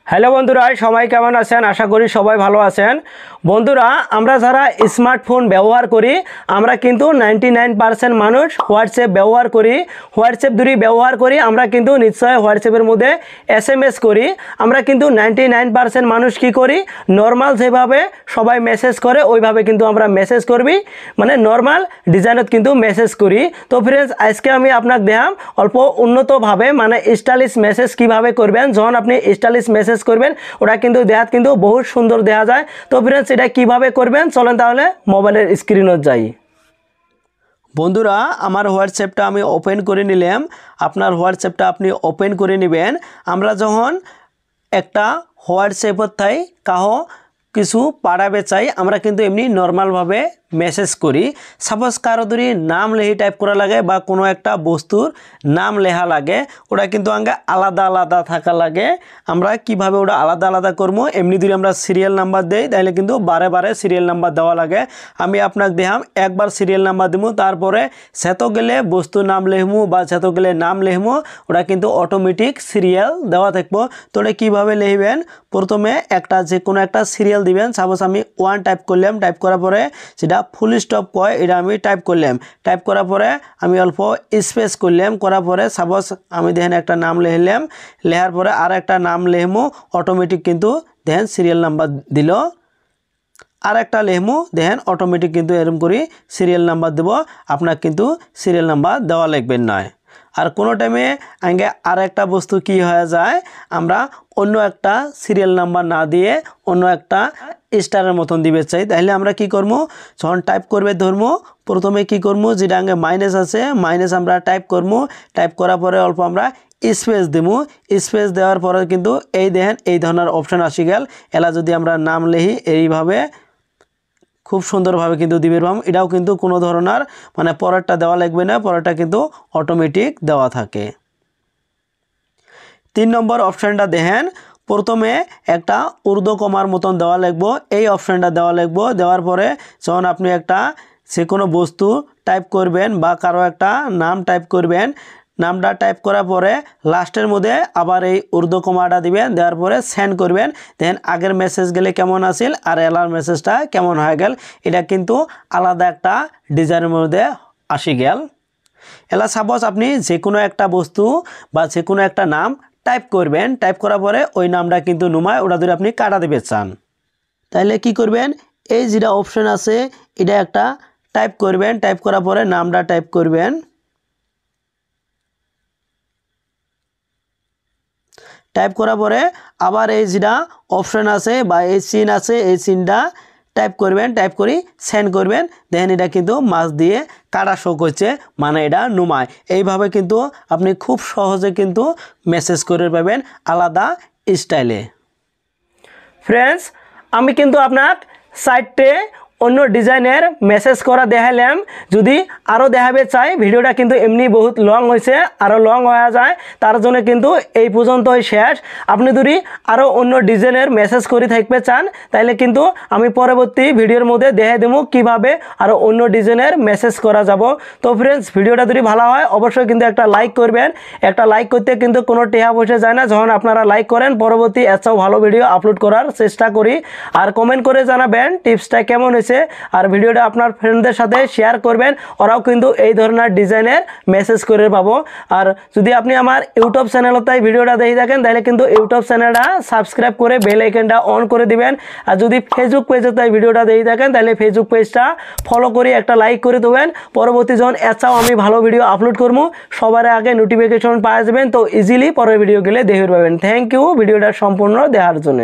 Hello বন্ধুরা, সবাই কেমন আছেন? আশা করি সবাই ভালো আছেন। বন্ধুরা, আমরা যারা স্মার্টফোন ব্যবহার করি আমরা কিন্তু 99% মানুষ হোয়াটসঅ্যাপ ব্যবহার করি। হোয়াটসঅ্যাপ যদি ব্যবহার করি আমরা কিন্তু নিশ্চয় হোয়াটসঅ্যাপের মধ্যে SMS করি। আমরা কিন্তু 99% মানুষ কি করি, নর্মাল যেভাবে সবাই মেসেজ করে ওইভাবে কিন্তু আমরা মেসেজ করবি, মানে নর্মাল ডিজাইনত কিন্তু মেসেজ করি। তো ফ্রেন্ডস, আজকে আমি আপনাকে দেখাম অল্প উন্নতভাবে মানে স্টাইলিশ মেসেজ কিভাবে করবেন। যখন আপনি স্টাইলিশ মেসেজ করবেন ওটা কিন্তু দেখাত কিন্তু বহুত সুন্দর দেখা যায়। তো ফ্রেন্ডস, এটা কিভাবে করবেন চলেন তাহলে মোবাইলের স্ক্রিনত যাই। বন্ধুরা, আমার হোয়াটসঅ্যাপটা আমি ওপেন করে নিলাম। আপনার হোয়াটসঅ্যাপটা আপনি ওপেন করে নেবেন। আমরা যখন একটা হোয়াটসঅ্যাপত থাই কাহো কিছু পাঠাবে চাই আমরা কিন্তু এমনি নর্মালভাবে মেসেজ করি। সাপোজ কারো যদি নাম লেহি টাইপ করা লাগে বা কোনো একটা বস্তুর নাম লেখা লাগে ওটা কিন্তু আগে আলাদা আলাদা থাকা লাগে। আমরা কিভাবে ওটা আলাদা আলাদা করবো, এমনি যদি আমরা সিরিয়াল নাম্বার দেই তাহলে কিন্তু বারে বারে সিরিয়াল নাম্বার দেওয়া লাগে। আমি আপনাকে দেখাম একবার সিরিয়াল নাম্বার দিব, তারপরে সেত গেলে বস্তুর নাম লেখমু বা সেত গেলে নাম লেখমু, ওটা কিন্তু অটোমেটিক সিরিয়াল দেওয়া থাকবো। তো ওটা কীভাবে লিখবেন, প্রথমে একটা যে কোনো একটা সিরিয়াল দিবেন। সাপোজ আমি 1 টাইপ করলাম, টাইপ করার পরে সেটা ফুল স্টপ কয় এটা আমি টাইপ করলাম। টাইপ করার পরে আমি অল্প স্পেস করলাম, করার পরে সাপোজ আমি দেখেন একটা নাম লিখলাম, লেখার পরে আর একটা নাম লিখমু, অটোমেটিক কিন্তু দেখেন সিরিয়াল নাম্বার দিল। আর একটা লিখমু, দেখেন অটোমেটিক কিন্তু এরকম করে সিরিয়াল নাম্বার দেব। আপনার কিন্তু সিরিয়াল নাম্বার দেওয়া লাগবে নয়। আর কোনো টাইমে আগে আর একটা বস্তু কি হয়ে যায়, আমরা অন্য একটা সিরিয়াল নাম্বার না দিয়ে অন্য একটা স্টারের মতন দিবে চাই, তাহলে আমরা কি করব, যখন টাইপ করবে ধরব প্রথমে কি করব, যেটা আগে মাইনাস আছে মাইনাস আমরা টাইপ করব। টাইপ করার পরে অল্প আমরা স্পেস দেবো। স্পেস দেওয়ার পরে কিন্তু এই দেখেন এই ধরনের অপশান আসি গেল। এলা যদি আমরা নাম লিখি এইভাবে খুব সুন্দরভাবে কিন্তু দিবে পাম। এটাও কিন্তু কোনো ধরনের মানে পরেরটা দেওয়া লাগবে না, পরেরটা কিন্তু অটোমেটিক দেওয়া থাকে। 3 নম্বর অপশানটা দেখেন, প্রথমে একটা ঊর্ধ্বকমার মতন দেওয়া লাগবো, এই অপশানটা দেওয়া লাগবো। দেওয়ার পরে যখন আপনি একটা যে কোনো বস্তু টাইপ করবেন বা কারো একটা নাম টাইপ করবেন, নামটা টাইপ করার পরে লাস্টের মধ্যে আবার এই ঊর্ধ্বকমাটা দিবেন, দেওয়ার পরে সেন্ড করবেন। দেন আগের মেসেজ গেলে কেমন আসিল আর এলার মেসেজটা কেমন হয়ে গেল, এটা কিন্তু আলাদা একটা ডিজাইনের মধ্যে আসি গেল। এলা সাপোজ আপনি যে কোনো একটা বস্তু বা যে কোনো একটা নাম টাইপ করবেন, টাইপ করার পরে ওই নামটা কিন্তু নুমায়, ওটা ধরে আপনি কাটা দিতে চান তাহলে কি করবেন, এই যেটা অপশন আছে এটা একটা টাইপ করবেন। টাইপ করার পরে নামটা টাইপ করবেন। টাইপ করার পরে আবার এই যেটা অপশন আছে বা এই সিন আছে এই সিনটা টাইপ করবেন। টাইপ করে সেন্ড করবেন। দেখেন এটা কিন্তু মাছ দিয়ে কাটা শো করছে, মানে এটা নুমায়। এইভাবে কিন্তু আপনি খুব সহজে কিন্তু মেসেজ করে পাবেন আলাদা স্টাইলে। ফ্রেন্ডস, আমি কিন্তু আপনার সাইটে অন্য ডিজাইনের মেসেজ করা দেখালাম। যদি আরও দেখাবে চাই ভিডিওটা কিন্তু এমনি বহুত লং হয়েছে, আরও লং হয়ে যায়, তার জন্য কিন্তু এই পর্যন্তই শেষ। আপনি যদি আরও অন্য ডিজাইনের মেসেজ করে থাকতে চান তাহলে কিন্তু আমি পরবর্তী ভিডিওর মধ্যে দেখে দেবো কীভাবে আরও অন্য ডিজাইনের মেসেজ করা যাব। তো ফ্রেন্ডস, ভিডিওটা যদি ভালো হয় অবশ্যই কিন্তু একটা লাইক করবেন। একটা লাইক করতে কিন্তু কোনো টেহা পয়সা যায় না, যখন আপনারা লাইক করেন পরবর্তী এছাড়াও ভালো ভিডিও আপলোড করার চেষ্টা করি। আর কমেন্ট করে জানাবেন টিপসটা কেমন হয়েছে, আর ভিডিওটা আপনার ফ্রেন্ডদের সাথে শেয়ার করবেন, ওরাও কিন্তু এই ধরনের ডিজাইনের মেসেজ করে পাবো। আর যদি আপনি আমার ইউটিউব চ্যানেলতে ভিডিওটা দেখে থাকেন তাহলে কিন্তু ইউটিউব চ্যানেলটা সাবস্ক্রাইব করে বেল আইকনটা অন করে দিবেন। আর যদি ফেসবুক পেজে ভিডিওটা দেখে থাকেন তাহলে ফেসবুক পেজটা ফলো করে একটা লাইক করে দেবেন। পরবর্তী যখন এছাড়াও আমি ভালো ভিডিও আপলোড করবো সবার আগে নোটিফিকেশন পাওয়া যাবেন, তো ইজিলি পরের ভিডিও গেলে দেখে পাবেন। থ্যাংক ইউ ভিডিওটা সম্পূর্ণ দেখার জন্য।